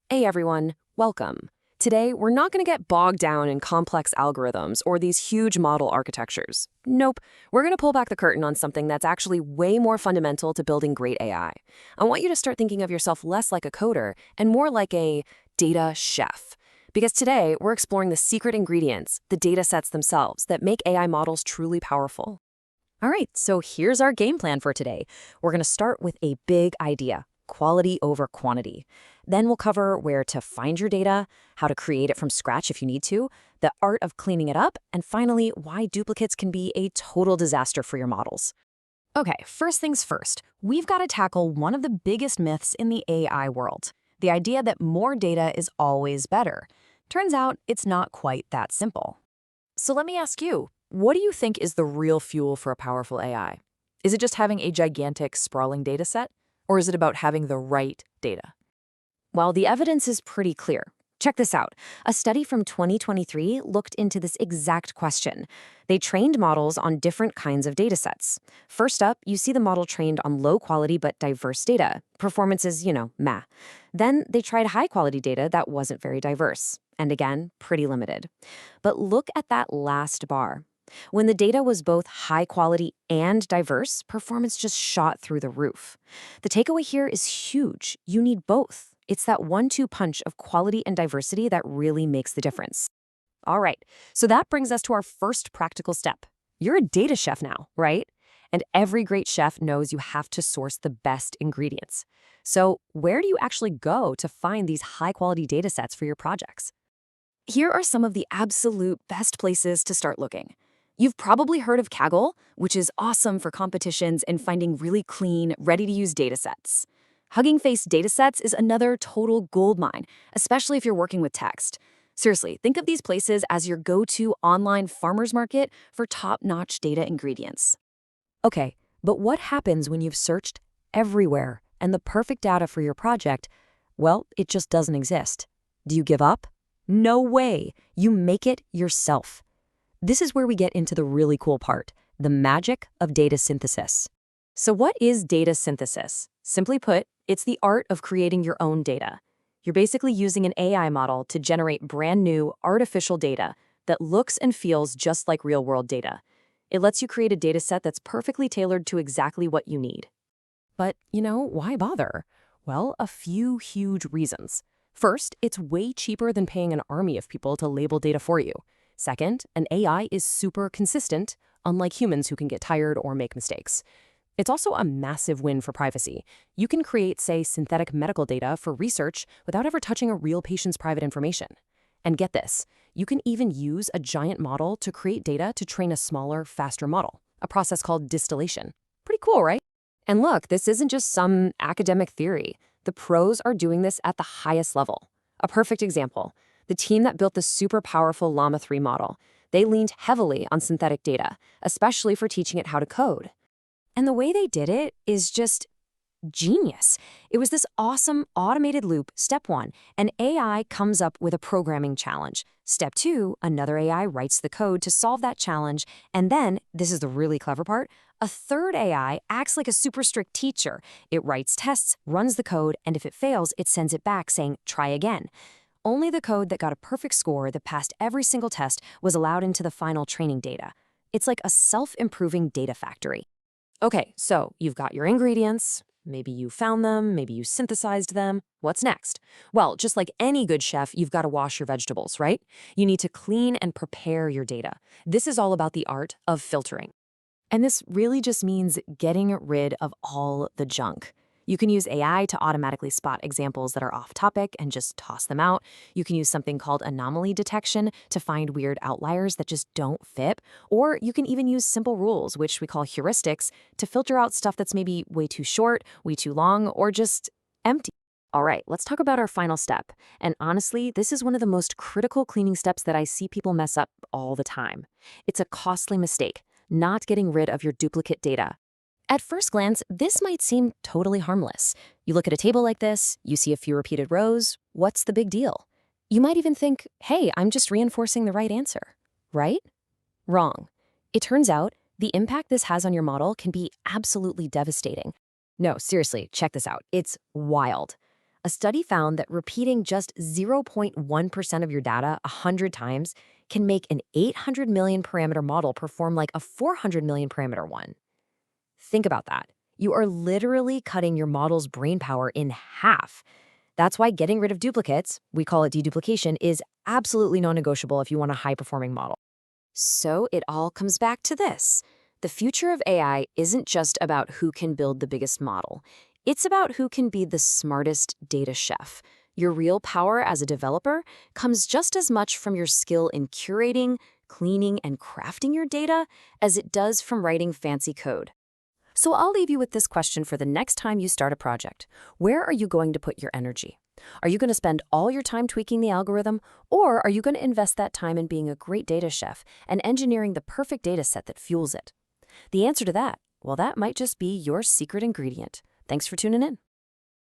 Hey everyone, welcome. Today, we're not going to get bogged down in complex algorithms or these huge model architectures. Nope, we're going to pull back the curtain on something that's actually way more fundamental to building great AI. I want you to start thinking of yourself less like a coder and more like a data chef. Because today, we're exploring the secret ingredients, the data sets themselves, that make AI models truly powerful. All right, so here's our game plan for today. We're going to start with a big idea, quality over quantity. Then we'll cover where to find your data, how to create it from scratch if you need to, the art of cleaning it up, and finally, why duplicates can be a total disaster for your models. Okay, first things first, we've got to tackle one of the biggest myths in the AI world, the idea that more data is always better. Turns out it's not quite that simple. So let me ask you, what do you think is the real fuel for a powerful AI? Is it just having a gigantic, sprawling data set? Or is it about having the right data? Well, the evidence is pretty clear. Check this out. A study from 2023 looked into this exact question. They trained models on different kinds of datasets. First up, you see the model trained on low quality but diverse data. Performance is, meh. Then they tried high quality data that wasn't very diverse. And again, pretty limited. But look at that last bar. When the data was both high quality and diverse, performance just shot through the roof. The takeaway here is huge. You need both. It's that 1-2 punch of quality and diversity that really makes the difference. All right, so that brings us to our first practical step. You're a data chef now, right? And every great chef knows you have to source the best ingredients. So where do you actually go to find these high-quality data sets for your projects? Here are some of the absolute best places to start looking. You've probably heard of Kaggle, which is awesome for competitions and finding really clean, ready-to-use datasets. Hugging Face datasets is another total goldmine, especially if you're working with text. Seriously, think of these places as your go-to online farmer's market for top-notch data ingredients. Okay, but what happens when you've searched everywhere and the perfect data for your project, well, it just doesn't exist? Do you give up? No way! You make it yourself. This is where we get into the really cool part, the magic of data synthesis. So what is data synthesis? Simply put, it's the art of creating your own data. You're basically using an AI model to generate brand new artificial data that looks and feels just like real-world data. It lets you create a data set that's perfectly tailored to exactly what you need. But, why bother? Well, a few huge reasons. First, it's way cheaper than paying an army of people to label data for you. Second, an AI is super consistent, unlike humans who can get tired or make mistakes. It's also a massive win for privacy. You can create, say, synthetic medical data for research without ever touching a real patient's private information. And get this, you can even use a giant model to create data to train a smaller, faster model, a process called distillation. Pretty cool, right? And look, this isn't just some academic theory. The pros are doing this at the highest level. A perfect example, the team that built the super powerful Llama 3 model, they leaned heavily on synthetic data, especially for teaching it how to code. And the way they did it is just genius. It was this awesome automated loop. Step 1, an AI comes up with a programming challenge. Step 2, another AI writes the code to solve that challenge. And then, this is the really clever part, a third AI acts like a super strict teacher. It writes tests, runs the code, and if it fails, it sends it back saying, try again. Only the code that got a perfect score that passed every single test was allowed into the final training data. It's like a self-improving data factory. Okay, so you've got your ingredients. Maybe you found them, maybe you synthesized them. What's next? Well, just like any good chef, you've got to wash your vegetables, right? You need to clean and prepare your data. This is all about the art of filtering. And this really just means getting rid of all the junk. You can use AI to automatically spot examples that are off topic and just toss them out. You can use something called anomaly detection to find weird outliers that just don't fit. Or you can even use simple rules, which we call heuristics, to filter out stuff that's maybe way too short, way too long, or just empty. All right, let's talk about our final step. And honestly, this is one of the most critical cleaning steps that I see people mess up all the time. It's a costly mistake, not getting rid of your duplicate data. At first glance, this might seem totally harmless. You look at a table like this, you see a few repeated rows, what's the big deal? You might even think, hey, I'm just reinforcing the right answer, right? Wrong. It turns out the impact this has on your model can be absolutely devastating. No, seriously, check this out. It's wild. A study found that repeating just 0.1% of your data 100 times can make an 800 million parameter model perform like a 400 million parameter one. Think about that. You are literally cutting your model's brain power in half. That's why getting rid of duplicates, we call it deduplication, is absolutely non-negotiable if you want a high-performing model. So it all comes back to this. The future of AI isn't just about who can build the biggest model. It's about who can be the smartest data chef. Your real power as a developer comes just as much from your skill in curating, cleaning, and crafting your data as it does from writing fancy code. So I'll leave you with this question for the next time you start a project. Where are you going to put your energy? Are you going to spend all your time tweaking the algorithm, or are you going to invest that time in being a great data chef and engineering the perfect data set that fuels it? The answer to that, well, that might just be your secret ingredient. Thanks for tuning in.